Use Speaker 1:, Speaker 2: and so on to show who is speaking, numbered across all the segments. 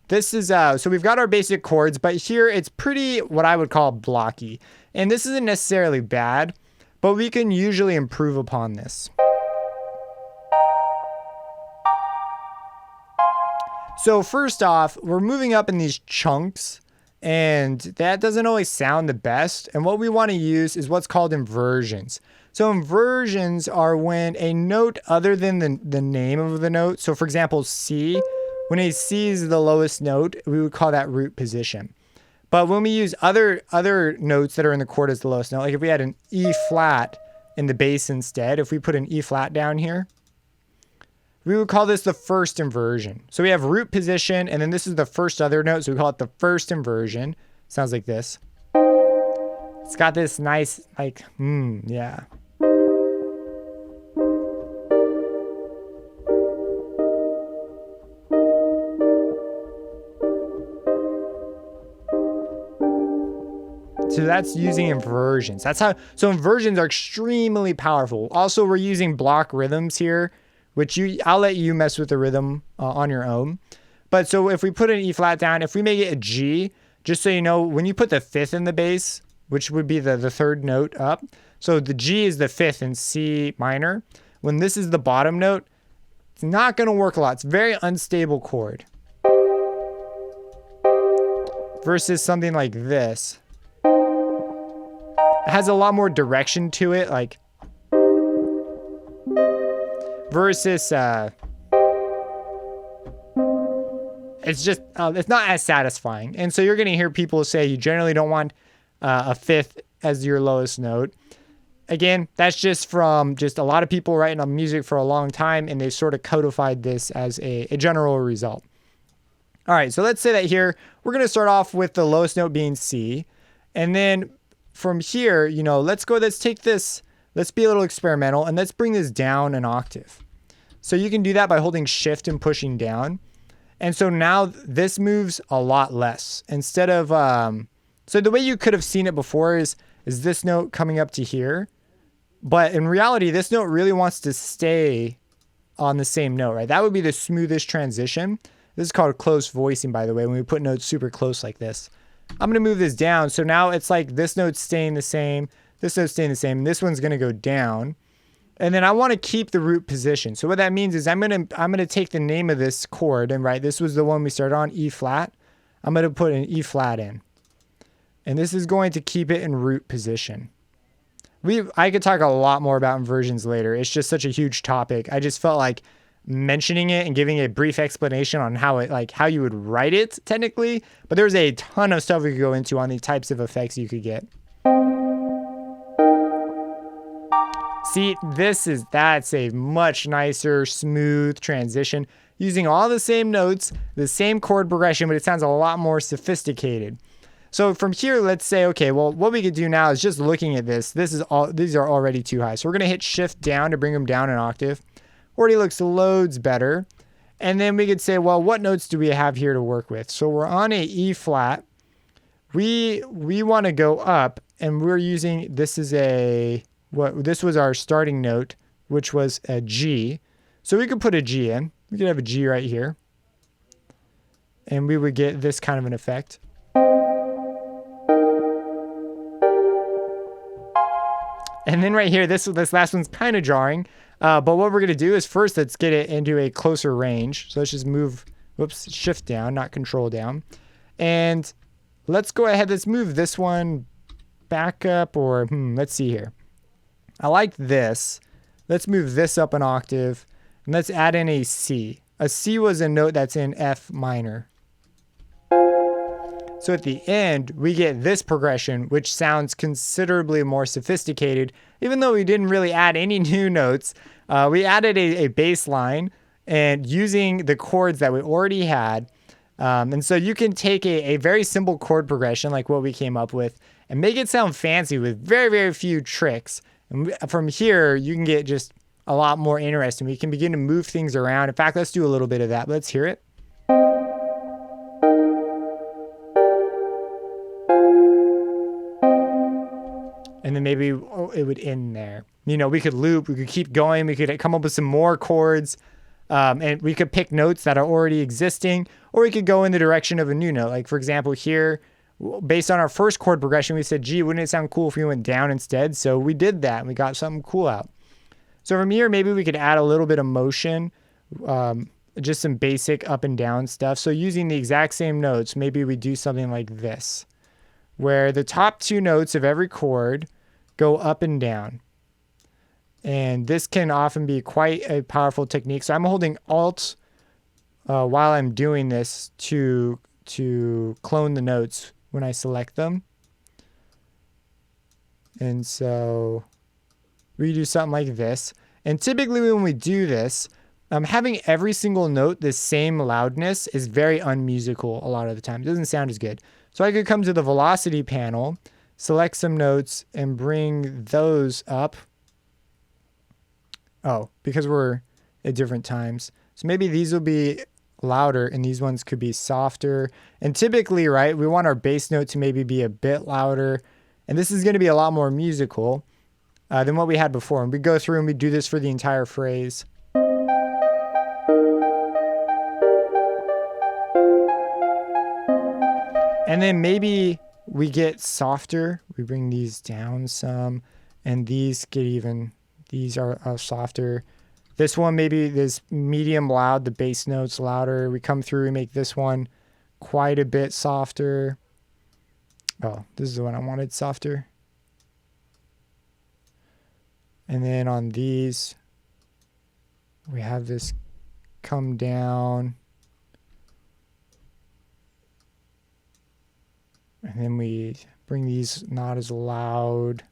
Speaker 1: this is, so we've got our basic chords, but here it's pretty, what I would call blocky. And this isn't necessarily bad, but we can usually improve upon this. So first off, we're moving up in these chunks, and that doesn't always sound the best. And what we want to use is what's called inversions. So inversions are when a note other than the name of the note, so for example, C, when a C is the lowest note, we would call that root position. But when we use other notes that are in the chord as the lowest note, like if we had an E flat in the bass instead, if we put an E flat down here, we would call this the first inversion. So we have root position, and then this is the first other note, so we call it the first inversion. Sounds like this. It's got this nice, like, yeah. So that's using inversions. That's how, so inversions are extremely powerful. Also, we're using block rhythms here, which I'll let you mess with the rhythm on your own. But so if we put an E flat down, if we make it a G, just so you know, when you put the fifth in the bass, which would be the third note up, so the G is the fifth in C minor. When this is the bottom note, it's not going to work a lot. It's a very unstable chord. Versus something like this. It has a lot more direction to it, like versus it's just it's not as satisfying. And so you're going to hear people say you generally don't want a fifth as your lowest note. Again, that's just from just a lot of people writing on music for a long time, and they've sort of codified this as a general result. All right, so let's say that here we're going to start off with the lowest note being C, and then from here, you know, let's take this, let's be a little experimental, and let's bring this down an octave. So you can do that by holding shift and pushing down. And so now this moves a lot less. Instead of, so the way you could have seen it before is this note coming up to here. But in reality, this note really wants to stay on the same note, right? That would be the smoothest transition. This is called close voicing, by the way, when we put notes super close like this. I'm going to move this down. So now it's like this note's staying the same, this note's staying the same, and this one's going to go down. And then I want to keep the root position. So what that means is I'm going to take the name of this chord, and right, this was the one we started on, E flat. I'm going to put an E flat in. And this is going to keep it in root position. I could talk a lot more about inversions later. It's just such a huge topic. I just felt like mentioning it and giving a brief explanation on how you would write it technically, but there's a ton of stuff we could go into on the types of effects you could get. See, that's a much nicer, smooth transition using all the same notes, the same chord progression, but it sounds a lot more sophisticated. So from here, let's say, okay, well, what we could do now is just looking at this. These are already too high. So we're going to hit shift down to bring them down an octave. Already looks loads better. And then we could say, well, what notes do we have here to work with? So we're on a E flat. We want to go up, and we're using, this was our starting note, which was a G. So we could put a G in. We could have a G right here. And we would get this kind of an effect. And then right here, this last one's kind of jarring. But what we're going to do is first, let's get it into a closer range. So let's just move, shift down, not control down. And let's go ahead, let's move this one back up, or let's see here. I like this. Let's move this up an octave, and let's add in a C. A C was a note that's in F minor. So at the end, we get this progression, which sounds considerably more sophisticated. Even though we didn't really add any new notes, we added a bass line and using the chords that we already had. And so you can take a very simple chord progression like what we came up with and make it sound fancy with very, very few tricks. And from here, you can get just a lot more interesting. We can begin to move things around. In fact, let's do a little bit of that. Let's hear it. And then maybe it would end there. You know, we could loop, we could keep going, we could come up with some more chords. And we could pick notes that are already existing, or we could go in the direction of a new note. Like for example, here, based on our first chord progression, we said, gee, wouldn't it sound cool if we went down instead? So we did that and we got something cool out. So from here, maybe we could add a little bit of motion, just some basic up and down stuff. So using the exact same notes, maybe we do something like this, where the top two notes of every chord go up and down. And this can often be quite a powerful technique. So I'm holding Alt while I'm doing this to clone the notes when I select them. And so we do something like this. And typically when we do this, having every single note the same loudness is very unmusical a lot of the time. It doesn't sound as good. So I could come to the velocity panel, select some notes, and bring those up. Oh, because we're at different times. So maybe these will be louder and these ones could be softer. And typically, right, we want our bass note to maybe be a bit louder. And this is going to be a lot more musical than what we had before. And we go through and we do this for the entire phrase. And then maybe we get softer. We bring these down some, and these get even, these are softer. This one, maybe this medium loud, the bass notes louder. We come through, we make this one quite a bit softer. Oh, this is the one I wanted softer. And then on these, we have this come down. And then we bring these not as loud.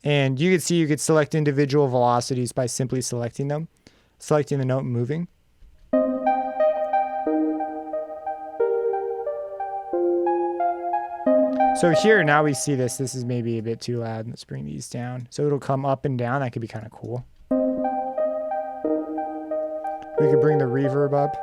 Speaker 1: And you can see you could select individual velocities by simply selecting them, selecting the note and moving. So here, now we see this. This is maybe a bit too loud. Let's bring these down. So it'll come up and down. That could be kind of cool. We could bring the reverb up.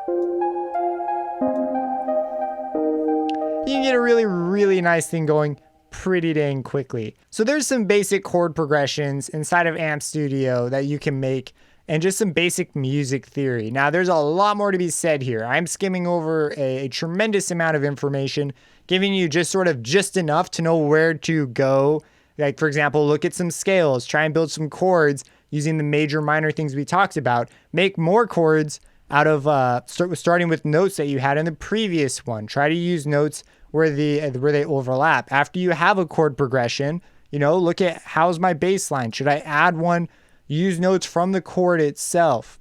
Speaker 1: You can get a really, really nice thing going pretty dang quickly. So there's some basic chord progressions inside of Amp Studio that you can make, and just some basic music theory. Now there's a lot more to be said here. I'm skimming over a tremendous amount of information, giving you just enough to know where to go. Like for example, look at some scales, try and build some chords using the major minor things we talked about. Make more chords out of starting with notes that you had in the previous one. Try to use notes where they overlap. After you have a chord progression, look at how's my bass line. Should I add one? Use notes from the chord itself.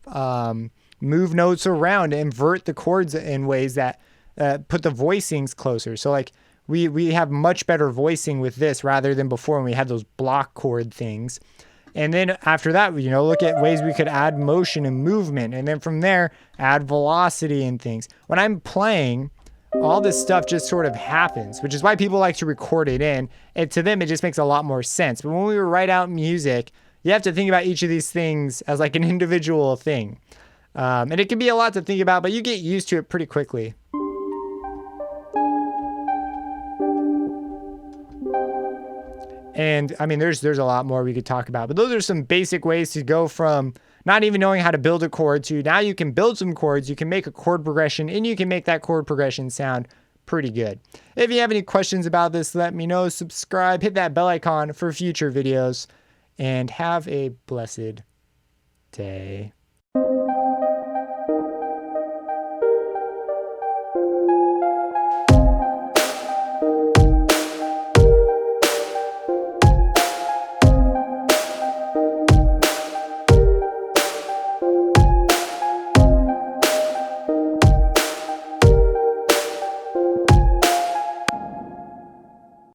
Speaker 1: Move notes around, invert the chords in ways that put the voicings closer. So like we have much better voicing with this rather than before when we had those block chord things. And then after that, look at ways we could add motion and movement. And then from there, add velocity and things. When I'm playing, all this stuff just sort of happens, which is why people like to record it in. And to them, it just makes a lot more sense. But when we write out music, you have to think about each of these things as like an individual thing. And it can be a lot to think about, but you get used to it pretty quickly. And I mean, there's a lot more we could talk about, but those are some basic ways to go from not even knowing how to build a chord to now you can build some chords, you can make a chord progression, and you can make that chord progression sound pretty good. If you have any questions about this, let me know. Subscribe, hit that bell icon for future videos, and have a blessed day.